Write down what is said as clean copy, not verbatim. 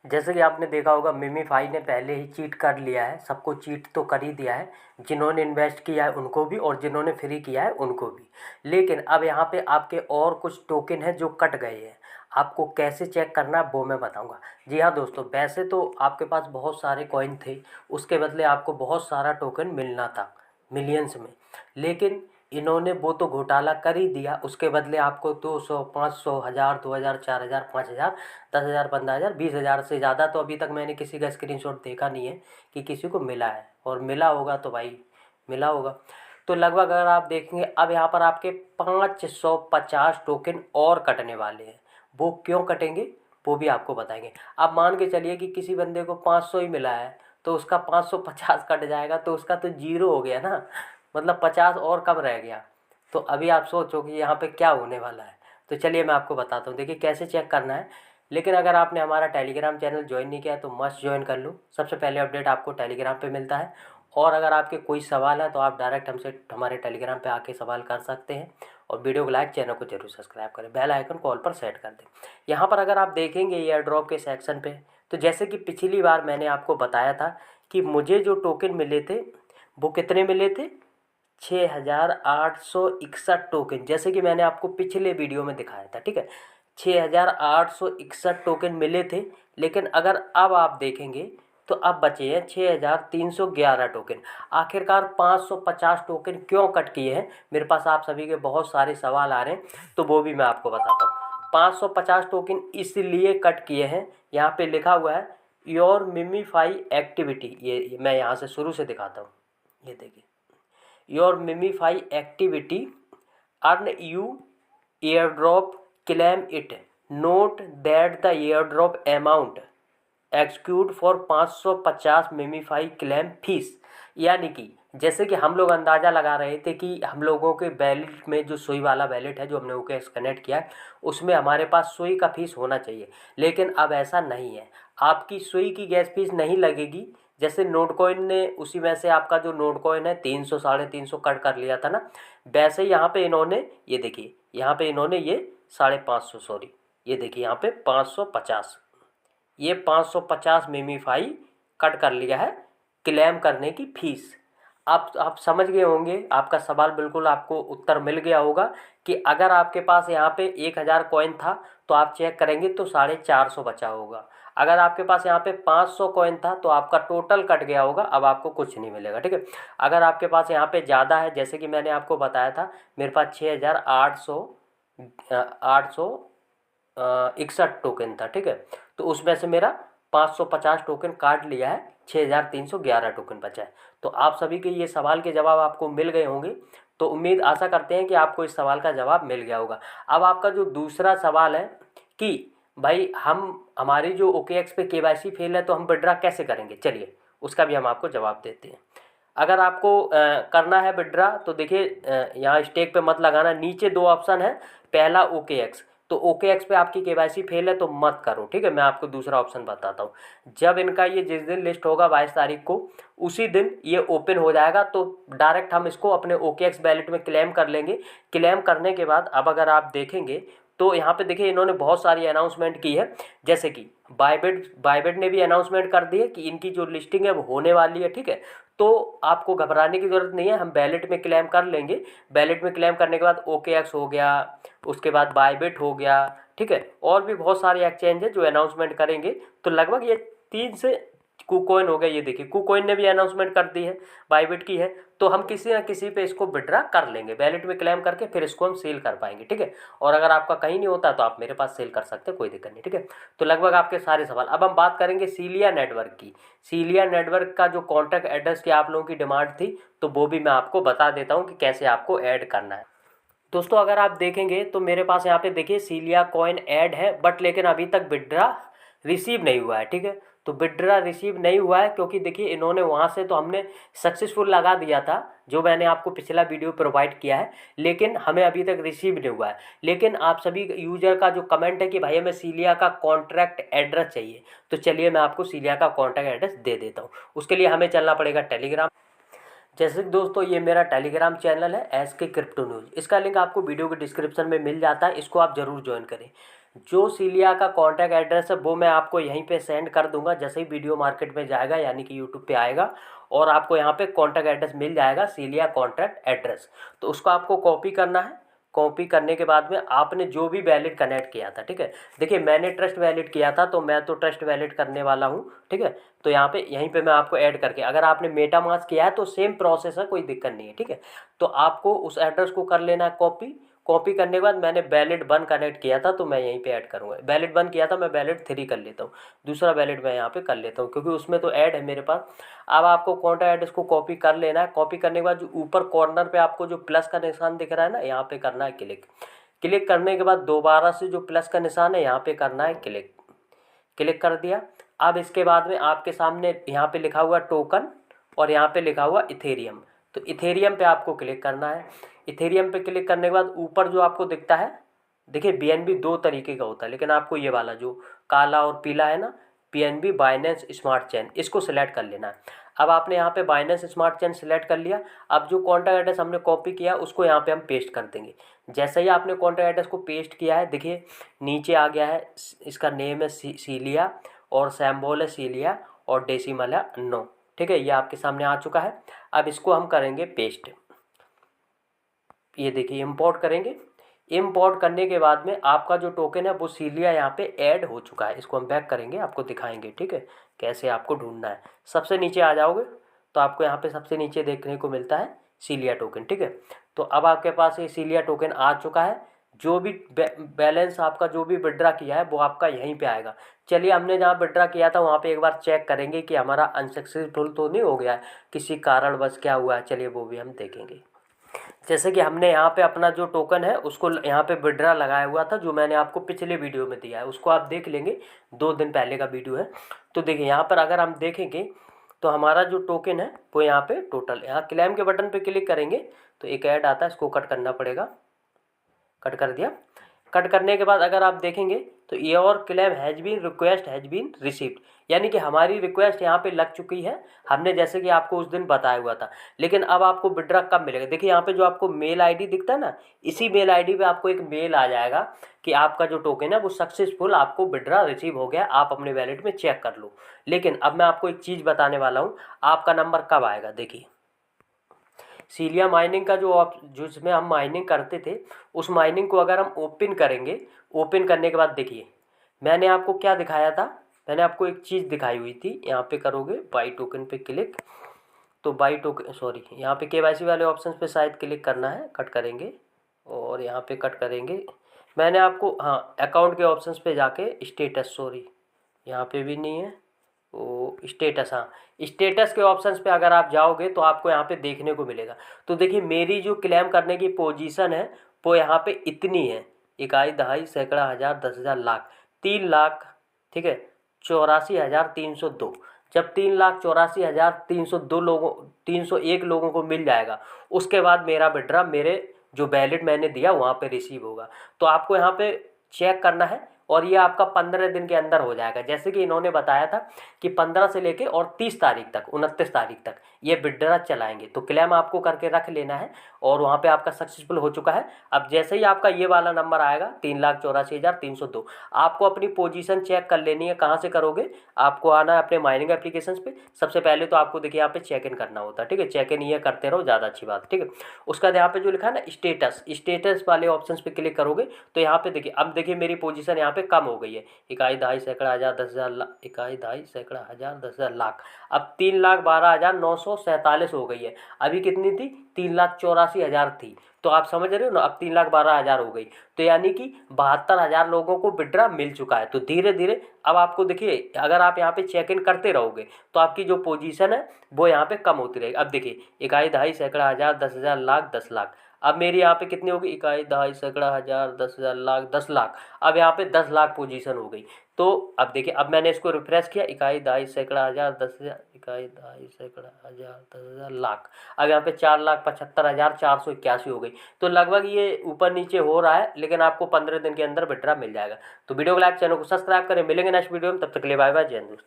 जैसे कि आपने देखा होगा मिमीफाई ने पहले ही चीट कर लिया है, सबको चीट तो कर ही दिया है, जिन्होंने इन्वेस्ट किया है उनको भी और जिन्होंने फ्री किया है उनको भी। लेकिन अब यहाँ पे आपके और कुछ टोकन हैं जो कट गए हैं। आपको कैसे चेक करना है वो मैं बताऊंगा। जी हाँ दोस्तों, वैसे तो आपके पास बहुत सारे कॉइन थे, उसके बदले आपको बहुत सारा टोकन मिलना था मिलियंस में, लेकिन इन्होंने वो तो घोटाला कर ही दिया। उसके बदले आपको 200, 500, 1000, 2000, 4000, 5000, 10,000, 15,000, 20,000 से ज़्यादा तो अभी तक मैंने किसी का स्क्रीनशॉट देखा नहीं है कि किसी को मिला है, और मिला होगा तो भाई मिला होगा। तो लगभग अगर आप देखेंगे अब यहाँ पर आपके 550 टोकन और कटने वाले हैं। वो क्यों कटेंगे वो भी आपको बताएंगे। आप मान के चलिए कि किसी बंदे को 500 ही मिला है, तो उसका 550 कट जाएगा तो उसका तो जीरो हो गया ना, मतलब 50 और कम रह गया। तो अभी आप सोचो कि यहाँ पे क्या होने वाला है। तो चलिए मैं आपको बताता हूँ, देखिए कैसे चेक करना है। लेकिन अगर आपने हमारा टेलीग्राम चैनल ज्वाइन नहीं किया है तो मस्ट ज्वाइन कर लो, सबसे पहले अपडेट आपको टेलीग्राम पे मिलता है। और अगर आपके कोई सवाल है तो आप डायरेक्ट हमसे हमारे टेलीग्राम पे आके सवाल कर सकते हैं। और वीडियो को लाइक, चैनल को जरूर सब्सक्राइब करें, बेल आइकन कॉल पर सेट कर दें। यहाँ पर अगर आप देखेंगे एयर ड्रॉप के सेक्शन पे, तो जैसे कि पिछली बार मैंने आपको बताया था कि मुझे जो टोकन मिले थे वो कितने मिले थे, 6,861 टोकन, जैसे कि मैंने आपको पिछले वीडियो में दिखाया था, ठीक है। 6,861 टोकन मिले थे। लेकिन अगर अब आप देखेंगे तो अब बचे हैं 6,311 टोकन। आखिरकार 550 टोकन क्यों कट किए हैं, मेरे पास आप सभी के बहुत सारे सवाल आ रहे हैं, तो वो भी मैं आपको बताता हूँ। 550 टोकन इसलिए कट किए हैं, यहाँ पे लिखा हुआ है योर मिमीफाई एक्टिविटी। ये मैं यहाँ से शुरू से दिखाता हूँ, ये देखिए, your MemeFi activity earn you airdrop claim it, note that the airdrop amount excludes for 550 MemeFi claim fee. यानी कि जैसे कि हम लोग अंदाज़ा लगा रहे थे कि हम लोगों के बैलेट में जो सुई वाला बैलेट है जो हमने ओकेएक्स कनेक्ट किया है उसमें हमारे पास सुई का फीस होना चाहिए, लेकिन अब ऐसा नहीं है। आपकी सुई की गैस फीस नहीं लगेगी। जैसे नोट कॉइन ने उसी में से आपका जो नोट कॉइन है 300, 350 कट कर लिया था ना, वैसे यहाँ पे इन्होंने ये देखिए, यहाँ पे इन्होंने ये 550, सॉरी ये देखिए यहाँ पे 550, ये 550 मिमीफाई कट कर लिया है क्लेम करने की फीस। आप समझ गए होंगे, आपका सवाल बिल्कुल आपको उत्तर मिल गया होगा कि अगर आपके पास यहाँ पे 1,000 कॉइन था तो आप चेक करेंगे तो 450 बचा होगा। अगर आपके पास यहाँ पे 500 कॉइन था तो आपका टोटल कट गया होगा, अब आपको कुछ नहीं मिलेगा, ठीक है। अगर आपके पास यहाँ पे ज़्यादा है, जैसे कि मैंने आपको बताया था मेरे पास 6,861 टोकन था, ठीक है। तो उसमें से मेरा 550 टोकन काट लिया है, 6,311 टोकन बचा है। तो आप सभी के ये सवाल के जवाब आपको मिल गए होंगे, तो उम्मीद आशा करते हैं कि आपको इस सवाल का जवाब मिल गया होगा। अब आपका जो दूसरा सवाल है कि भाई हमारी जो ओकेएक्स पे केवाईसी फेल है तो हम विड्रा कैसे करेंगे, चलिए उसका भी हम आपको जवाब देते हैं। अगर आपको करना है विड्रा तो देखिए, यहाँ स्टेक पे मत लगाना, नीचे दो ऑप्शन है, पहला ओकेएक्स, तो ओकेएक्स पे आपकी केवाईसी फेल है तो मत करो, ठीक है। मैं आपको दूसरा ऑप्शन बताता हूँ। जब इनका ये जिस दिन लिस्ट होगा 22 तारीख को, उसी दिन ये ओपन हो जाएगा, तो डायरेक्ट हम इसको अपने ओकेएक्स वैलेट में क्लेम कर लेंगे। क्लेम करने के बाद अब अगर आप देखेंगे तो यहाँ पे देखिए इन्होंने बहुत सारी अनाउंसमेंट की है, जैसे कि बायबिट ने भी अनाउंसमेंट कर दी है कि इनकी जो लिस्टिंग है वो होने वाली है, ठीक है। तो आपको घबराने की ज़रूरत नहीं है, हम बैलेट में क्लेम कर लेंगे। बैलेट में क्लेम करने के बाद ओकेएक्स हो गया, उसके बाद बायबिट हो गया, ठीक है, और भी बहुत सारे एक्सचेंज है जो अनाउंसमेंट करेंगे। तो लगभग ये 3 से कुकॉइन हो गया, ये देखिए कुकॉइन ने भी अनाउंसमेंट कर दी है, बायबिट की है। तो हम किसी ना किसी पे इसको विड्रा कर लेंगे, बैलेट में क्लेम करके फिर इसको हम सेल कर पाएंगे, ठीक है। और अगर आपका कहीं नहीं होता तो आप मेरे पास सेल कर सकते हैं, कोई दिक्कत नहीं, ठीक है। तो लगभग आपके सारे सवाल। अब हम बात करेंगे सीलिया नेटवर्क की। सीलिया नेटवर्क का जो कॉन्टैक्ट एड्रेस की आप लोगों की डिमांड थी, तो वो भी मैं आपको बता देता हूँ कि कैसे आपको ऐड करना है। दोस्तों अगर आप देखेंगे तो मेरे पास यहाँ पे देखिए सीलिया कॉइन ऐड है, बट लेकिन अभी तक विड्रा रिसीव नहीं हुआ है, ठीक है। तो विड्रा रिसीव नहीं हुआ है क्योंकि देखिए इन्होंने वहाँ से तो हमने सक्सेसफुल लगा दिया था, जो मैंने आपको पिछला वीडियो प्रोवाइड किया है, लेकिन हमें अभी तक रिसीव नहीं हुआ है। लेकिन आप सभी यूजर का जो कमेंट है कि भाई हमें सीलिया का कॉन्ट्रैक्ट एड्रेस चाहिए, तो चलिए मैं आपको सीलिया का कॉन्ट्रैक्ट एड्रेस दे देता हूँ। उसके लिए हमें चलना पड़ेगा टेलीग्राम। जैसे कि दोस्तों ये मेरा टेलीग्राम चैनल है एसके क्रिप्टो न्यूज़, इसका लिंक आपको वीडियो के डिस्क्रिप्शन में मिल जाता है, इसको आप ज़रूर ज्वाइन करें। जो सीलिया का कॉन्टैक्ट एड्रेस है वो मैं आपको यहीं पे सेंड कर दूंगा जैसे ही वीडियो मार्केट में जाएगा, यानी कि यूट्यूब पे आएगा और आपको यहाँ पे कॉन्टैक्ट एड्रेस मिल जाएगा, सीलिया कॉन्टैक्ट एड्रेस। तो उसको आपको कॉपी करना है। कॉपी करने के बाद में आपने जो भी वैलिड कनेक्ट किया था, ठीक है, देखिए मैंने ट्रस्ट वैलिड किया था तो मैं तो ट्रस्ट वैलिड करने वाला हूँ, ठीक है। तो यहाँ पे यहीं पे मैं आपको ऐड करके, अगर आपने मेटामास्क किया है तो सेम प्रोसेस है, कोई दिक्कत नहीं है, ठीक है। तो आपको उस एड्रेस को कर लेना है कॉपी। कॉपी करने के बाद मैंने वैलिड 1 कनेक्ट किया था तो मैं यहीं पे ऐड करूँगा। वैलिड 1 किया था, मैं वैलिड 3 कर लेता हूँ, दूसरा वैलिड मैं यहाँ पे कर लेता हूँ क्योंकि उसमें तो ऐड है मेरे पास। अब आपको कॉन्टैक्ट एड्रेस को कॉपी कर लेना है। कॉपी करने के बाद जो ऊपर कॉर्नर पे आपको जो प्लस का निशान दिख रहा है ना, यहाँ पे करना है क्लिक। क्लिक करने के बाद दोबारा से जो प्लस का निशान है यहाँ पे करना है क्लिक। क्लिक कर दिया। अब इसके बाद में आपके सामने यहाँ पे लिखा हुआ टोकन और यहाँ पे लिखा हुआ इथेरियम, तो इथेरियम पे आपको क्लिक करना है। इथेरियम पे क्लिक करने के बाद ऊपर जो आपको दिखता है, देखिए बीएनबी 2 तरीके का होता है, लेकिन आपको ये वाला जो काला और पीला है ना, पीएनबी बाइनेंस स्मार्ट चेन, इसको सिलेक्ट कर लेना है। अब आपने यहाँ पे बाइनेंस स्मार्ट चेन सिलेक्ट कर लिया। अब जो कॉन्टैक्ट एड्रेस हमने कॉपी किया उसको यहाँ पे हम पेस्ट कर देंगे। जैसे ही आपने कॉन्टैक्ट एड्रेस को पेस्ट किया है, देखिए नीचे आ गया है, इसका नेम है सीलिया और सैम्बोल है सीलिया और डेसिमल है 9, ठीक है, ये आपके सामने आ चुका है। अब इसको हम करेंगे पेस्ट। ये देखिए इंपोर्ट करेंगे। इंपोर्ट करने के बाद में आपका जो टोकन है वो सीलिया यहाँ पे ऐड हो चुका है। इसको हम बैक करेंगे, आपको दिखाएंगे, ठीक है, कैसे आपको ढूंढना है। सबसे नीचे आ जाओगे तो आपको यहाँ पे सबसे नीचे देखने को मिलता है सीलिया टोकन, ठीक है। तो अब आपके पास ये सीलिया टोकन आ चुका है। जो भी बैलेंस आपका जो भी विड्रा किया है वो आपका यहीं पे आएगा। चलिए हमने जहाँ विड्रा किया था वहाँ पे एक बार चेक करेंगे कि हमारा अनसक्सेसफुल तो नहीं हो गया है, किसी कारणवश क्या हुआ है, चलिए वो भी हम देखेंगे। जैसे कि हमने यहाँ पे अपना जो टोकन है उसको यहाँ पे विड्रा लगाया हुआ था, जो मैंने आपको पिछले वीडियो में दिया है, उसको आप देख लेंगे, 2 दिन पहले का वीडियो है। तो देखिए यहाँ पर अगर हम देखेंगे तो हमारा जो टोकन है वो यहाँ पे टोटल, यहाँ क्लेम के बटन पे क्लिक करेंगे तो एक ऐड आता है, इसको कट करना पड़ेगा। कट कर दिया। कट करने के बाद अगर आप देखेंगे तो your claim has been request has been received, यानी कि हमारी रिक्वेस्ट यहाँ पे लग चुकी है। हमने जैसे कि आपको उस दिन बताया हुआ था। लेकिन अब आपको विड्रा कब मिलेगा, देखिए यहाँ पे जो आपको मेल आईडी दिखता है ना, इसी मेल आईडी पे आपको एक मेल आ जाएगा कि आपका जो टोकन है वो सक्सेसफुल, आपको विड्रा रिसीव हो गया, आप अपने वैलेट में चेक कर लो। लेकिन अब मैं आपको एक चीज़ बताने वाला हूँ, आपका नंबर कब आएगा। देखिए सीलिया माइनिंग का जो आप जिसमें हम माइनिंग करते थे, उस माइनिंग को अगर हम ओपन करेंगे, ओपन करने के बाद देखिए मैंने आपको क्या दिखाया था, मैंने आपको एक चीज़ दिखाई हुई थी। यहाँ पे करोगे बाई टोकन पे क्लिक, तो बाई टोकन सॉरी यहाँ पे केवाईसी वाले ऑप्शन पे शायद क्लिक करना है। कट करेंगे और यहाँ पे कट करेंगे। मैंने आपको हाँ अकाउंट के ऑप्शंस पे जाके स्टेटस, सॉरी यहाँ पे भी नहीं है, तो स्टेटस, हाँ स्टेटस के ऑप्शंस पे अगर आप जाओगे तो आपको यहाँ पे देखने को मिलेगा। तो देखिए मेरी जो क्लेम करने की पोजीशन है वो यहाँ पे इतनी है, इकाई दहाई सैकड़ा हज़ार 10,000 लाख, 3 लाख, ठीक है, 84,302। जब 3,84,302 लोगों 301 लोगों को मिल जाएगा उसके बाद मेरा विड्रा मेरे जो वैलिड मैंने दिया वहाँ पे रिसीव होगा। तो आपको यहाँ पे चेक करना है और ये आपका 15 दिन के अंदर हो जाएगा। जैसे कि इन्होंने बताया था कि 15 से लेके और 30 तारीख तक, 29 तारीख तक ये विड्रा चलाएंगे। तो क्लेम आपको करके रख लेना है और वहाँ पे आपका सक्सेसफुल हो चुका है। अब जैसे ही आपका ये वाला नंबर आएगा 3,84,302, आपको अपनी पोजीशन चेक कर लेनी है। कहाँ से करोगे, आपको आना है अपने माइनिंग एप्लीकेशन पे। सबसे पहले तो आपको देखिए यहाँ पे चेक इन करना होता है, ठीक है, चेक इन ये करते रहो, ज़्यादा अच्छी बात, ठीक है। उसका यहाँ पे जो लिखा है ना स्टेटस, स्टेटस वाले ऑप्शन पे क्लिक करोगे तो यहाँ पे देखिए, अब देखिए मेरी पोजीशन यहाँ पे कम हो गई है, इकाई दहाई सैकड़ा हज़ार 10,000 लाख, इकाई दहाई सैकड़ा हज़ार 10,000 लाख, अब 3,12,947 हो गई है। अभी कितनी थी, 3,84,000 थी। तो आप समझ रहे हो ना, अब 3,12,000 हो गई। तो यानी कि 72,000 लोगों को विड्रा मिल चुका है। तो धीरे धीरे अब आपको देखिए, अगर आप यहाँ पे चेक इन करते रहोगे तो आपकी जो पोजीशन है वो यहाँ पे कम होती रहेगी। अब देखिए इकाई दहाई सैकड़ा हज़ार 10,000 लाख 10 लाख, अब मेरी यहाँ पे कितनी होगी, इकाई दहाई सैकड़ा हज़ार 10,000 लाख 10 लाख, अब यहाँ पे 10 लाख पोजीशन हो गई। तो अब देखिए, अब मैंने इसको रिफ्रेश किया, इकाई दहाई सैकड़ा हज़ार 10,000, इकाई दहाई सैकड़ा हज़ार 10,000 लाख, अब यहाँ पे 4,75,481 हो गई। तो लगभग ये ऊपर नीचे हो रहा है, लेकिन आपको 15 दिन के अंदर विड्रा मिल जाएगा। तो वीडियो को लाइक, चैनल को सब्सक्राइब करें। मिलेंगे नेक्स्ट वीडियो में, तब तक के लिए बाय बाय, जय हिंद दोस्तों।